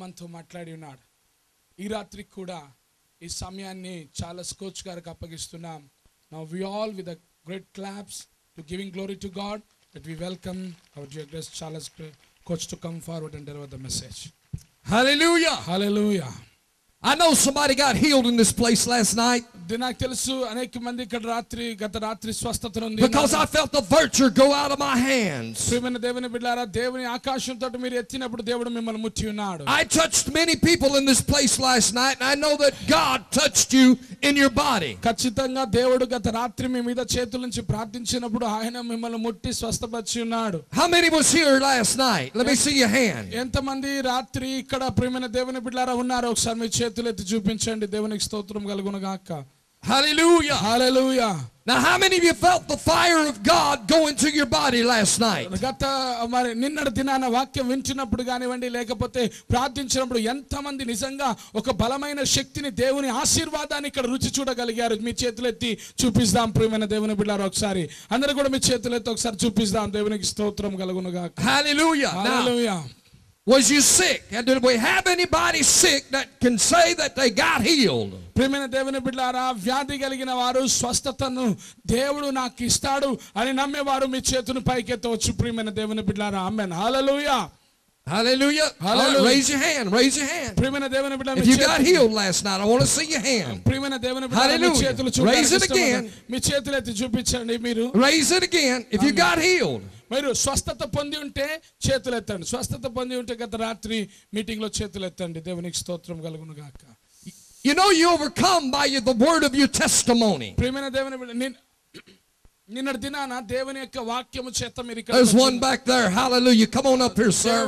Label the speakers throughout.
Speaker 1: మనతో మాట్లాడి ఉన్నాడు. ఈ రాత్రి కూడా ఈ సమయాన్ని చార్లెస్ కోచ్ గారికి అప్పగిస్తున్నాం. Now we all with a great claps to giving glory to God that we welcome our dear guest Charles coach to come forward and deliver the message.
Speaker 2: Hallelujah.
Speaker 1: Hallelujah.
Speaker 2: I know somebody got healed in this place last night
Speaker 1: నాకు తెలుసు అనేక మంది ఇక్కడ గత రాత్రి స్వస్థత ఉంది.
Speaker 2: because I felt the virtue go out of my hands.
Speaker 1: ప్రియమైన దేవుని బిడ్డలారా, దేవుని ఆకాశంతో మీరు ఎత్తినప్పుడు దేవుడు మిమ్మల్ని ముట్టి ఉన్నాడు.
Speaker 2: I touched many people in this place last night and I know that God touched you in your body.
Speaker 1: ఖచ్చితంగా దేవుడు గత రాత్రి మీ మీద చేతుల నుంచి ప్రార్థించినప్పుడు ఆయన మిమ్మల్ని ముట్టి స్వస్థపరిచి ఉన్నాడు.
Speaker 2: How many was here last night? Let me see your hand.
Speaker 1: ఎంతమంది రాత్రి ఇక్కడ ప్రియమైన దేవుని బిడ్డలారా ఉన్నారు? ఒకసారి మీ చేతులు ఎత్తి చూపించండి. దేవునికి స్తోత్రం కలుగును గాక.
Speaker 2: Hallelujah.
Speaker 1: Hallelujah.
Speaker 2: Now how many of you felt the fire of God go into your body last night?
Speaker 1: గత మరి నిన్నటి దినాన వాక్యం వింటున్నప్పుడు కానివ్వండి, లేకపోతే ప్రార్థించినప్పుడు ఎంతమంది నిజంగా ఒక బలమైన శక్తిని, దేవుని ఆశీర్వాదాన్ని ఇక్కడ రుచి చూడగలిగారు? మీ చేతులు ఎత్తి చూపిస్తాం ప్రియమైన దేవుని బిడ్డలారా. ఒకసారి అందరూ కూడా మీ చేతులు ఎత్తి ఒకసారి చూపిస్తాం. దేవునికి స్తోత్రం కలుగును గాక.
Speaker 2: Hallelujah.
Speaker 1: Hallelujah.
Speaker 2: Was you sick? And did we have anybody sick that can say that they got healed?
Speaker 1: ప్రియమైన దేవుని బిడ్డలారా, వ్యాధి కలిగిన వారు స్వస్థతను దేవుడు నాకు ఇస్తాడు అని నమ్మేవారు మీ చేతును పైకెత్తవచ్చు. ప్రియమైన దేవుని బిడ్డలారా. ఆమేన్. హల్లెలూయా.
Speaker 2: Hallelujah.
Speaker 1: Hallelujah.
Speaker 2: Raise your hand. Raise your hand.
Speaker 1: ప్రియమైన దేవుని బిడ్డలారా,
Speaker 2: If you got healed last night, I want to see your hand.
Speaker 1: ప్రియమైన దేవుని బిడ్డలారా, మీ చేతులు
Speaker 2: Hallelujah. Raise it
Speaker 1: చూపించండి.
Speaker 2: again.
Speaker 1: మీ చేతులు ఎత్తి చూపించండి. మీరు
Speaker 2: Raise it again. If you got healed.
Speaker 1: మీరు స్వస్థత పొంది ఉంటే చేతులు ఎత్తండి. స్వస్థత పొంది ఉంటే గత రాత్రి మీటింగ్ లో చేతులు ఎత్తండి. దేవునికి స్తోత్రం కలుగును గాక.
Speaker 2: You know you overcome by the word of your testimony.
Speaker 1: ప్రియమైన దేవుని బిడ్డ, నిన్నటి దినాన దేవుని యొక్క వాక్యము చేత మీరు ఇక్కడ
Speaker 2: There's one back there. Hallelujah. Come on up here, sir.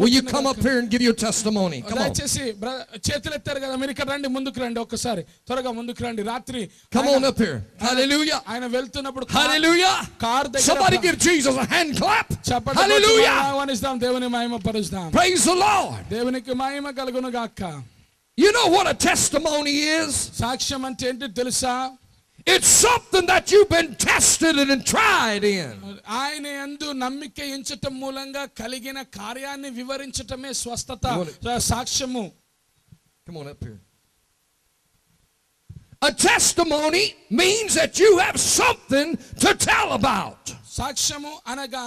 Speaker 2: Will you come up here and give your testimony? Come on.
Speaker 1: దయచేసి చేతులు ఎత్తారు కదా, మీరు ఇక్కడ రండి, ముందుకు రండి, ఒక్కసారి త్వరగా ముందుకు రండి. రాత్రి
Speaker 2: Come on up here. Hallelujah.
Speaker 1: ఆయన వెళ్తున్నప్పుడు
Speaker 2: Hallelujah.
Speaker 1: కార్ దగ్గర
Speaker 2: Somebody give Jesus a hand clap.
Speaker 1: చెప్పండి.
Speaker 2: Hallelujah.
Speaker 1: ఆహ్వానిస్తాం, దేవుని మహిమ పరుస్తాం.
Speaker 2: Praise the Lord.
Speaker 1: దేవునికి మహిమ కలుగును గాక.
Speaker 2: You know what a testimony is?
Speaker 1: సాక్ష్యం అంటే ఏంటి తెలుసా?
Speaker 2: It's something that you've been tested and tried in.
Speaker 1: ఆయన యందు నమ్మిక ఉంచటం మూలంగా కలిగిన కార్యాన్ని వివరించటమే స్వస్థత సాక్ష్యము.
Speaker 2: Come on up here. A testimony means that you have something to tell about.
Speaker 1: సాక్ష్యము అనగా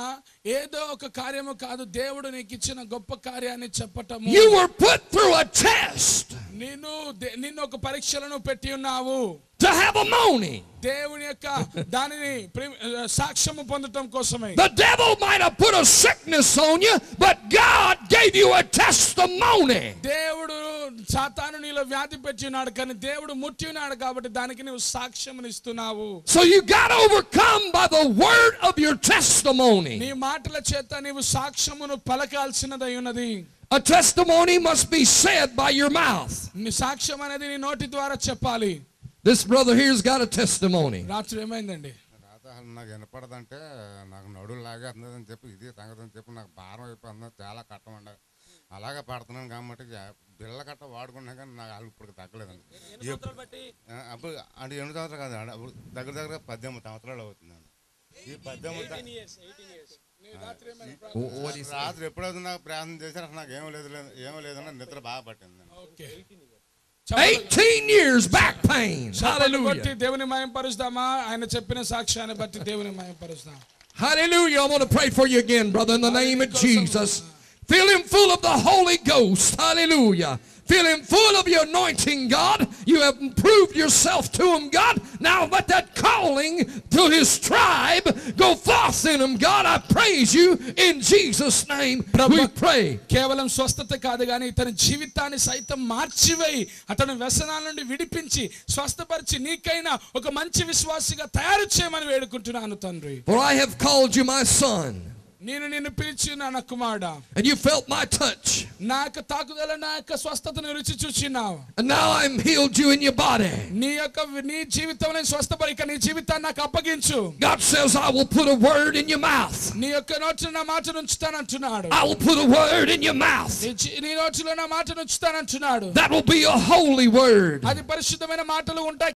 Speaker 1: ఏదో ఒక కార్యము కాదు, దేవుడు నీకు ఇచ్చిన గొప్ప కార్యాన్ని చెప్పటము.
Speaker 2: You were put through a test.
Speaker 1: నిన్ను ఒక పరీక్షలను పెట్టి ఉన్నావు.
Speaker 2: To have a money.
Speaker 1: దేవుని యొక్క దానిని సాక్ష్యము పొందటం కోసమే.
Speaker 2: The devil might have put a sickness on you, but God gave you a testimony.
Speaker 1: దేవుడు సాతాను నీలో వ్యాధి పెట్టి ఉన్నాడు, కానీ దేవుడు ముట్టి ఉన్నాడు కాబట్టి దానికి నువ్వు సాక్ష్యమును ఇస్తున్నావు.
Speaker 2: So you got overcome by the word of your testimony.
Speaker 1: నీ మాటల చేత నీవు సాక్ష్యమును పలకాల్సినదై ఉన్నది.
Speaker 2: A testimony must be said by your mouth.
Speaker 1: నీ సాక్ష్యం అనేది నీ నోటి ద్వారా చెప్పాలి.
Speaker 2: This brother here's got a testimony.
Speaker 1: రాత్రి ఏమైందండి?
Speaker 3: నాకు వినపడదంటే నాకు నడులు లాగేస్తుందని చెప్పి ఇది సంగతి అని చెప్పి నాకు భారం అయిపోతుంది, చాలా కట్టమండి. అలాగే పడుతున్నాను కాబట్టి బిళ్ళ కట్ట వాడుకున్నా కానీ నాకు ఇప్పుడు తగ్గలేదండి. అప్పుడు అంటే 8 సంవత్సరాలు కాదు, అప్పుడు దగ్గర 18 సంవత్సరాలు అవుతుందండి. ఈ 18 రాత్రి ఎప్పుడైతే నాకు ప్రయాణం చేశారు నాకు ఏమో లేదన్నా నిద్ర బాగా పట్టింది.
Speaker 2: 18 years back pain. Hallelujah.
Speaker 1: దేవుని మహిమపరుస్తామా? ఆయన చెప్పిన సాక్ష్యాన్ని బట్టి దేవుని మహిమపరుస్తాం.
Speaker 2: Hallelujah. I want to pray for you again, brother, in the name of Jesus. Fill him full of the Holy Ghost. Hallelujah. Fill him full of your anointing, God. You have proved yourself to him, God. Now let that calling to his tribe go forth in him, God. I praise you in Jesus' name. We pray.
Speaker 1: కేవలం స్వస్థత కాదు కానీ ఇతని జీవితాన్ని సైతం మార్చివేయి, అతని వ్యసనాల నుండి విడిపించి స్వస్థపరిచి నీకైనా ఒక మంచి విశ్వాసిగా తయారు చేయమని వేడుకుంటున్నాను తండ్రి.
Speaker 2: For I have called you my son.
Speaker 1: నేను నిన్ను పిలిచి నా కుమారుడా,
Speaker 2: and you felt my touch.
Speaker 1: నా యొక్క తాకుదల, నా యొక్క స్వస్థతను రుచి చూచినావు.
Speaker 2: And now I'm healed you in your body.
Speaker 1: నీ జీవితంలో స్వస్థపరి, నీ జీవితాన్ని నాకు అప్పగించు.
Speaker 2: God says I will put a word in your mouth.
Speaker 1: నీ యొక్క నోటిలో నా మాటను ఉంచుతానంటున్నాడు.
Speaker 2: I will put a word in your mouth.
Speaker 1: నీ నోటిలో నా మాటను ఉంచుతానంటున్నాడు.
Speaker 2: That will be a holy word.
Speaker 1: అది పరిశుద్ధమైన మాటలు ఉంటాయి.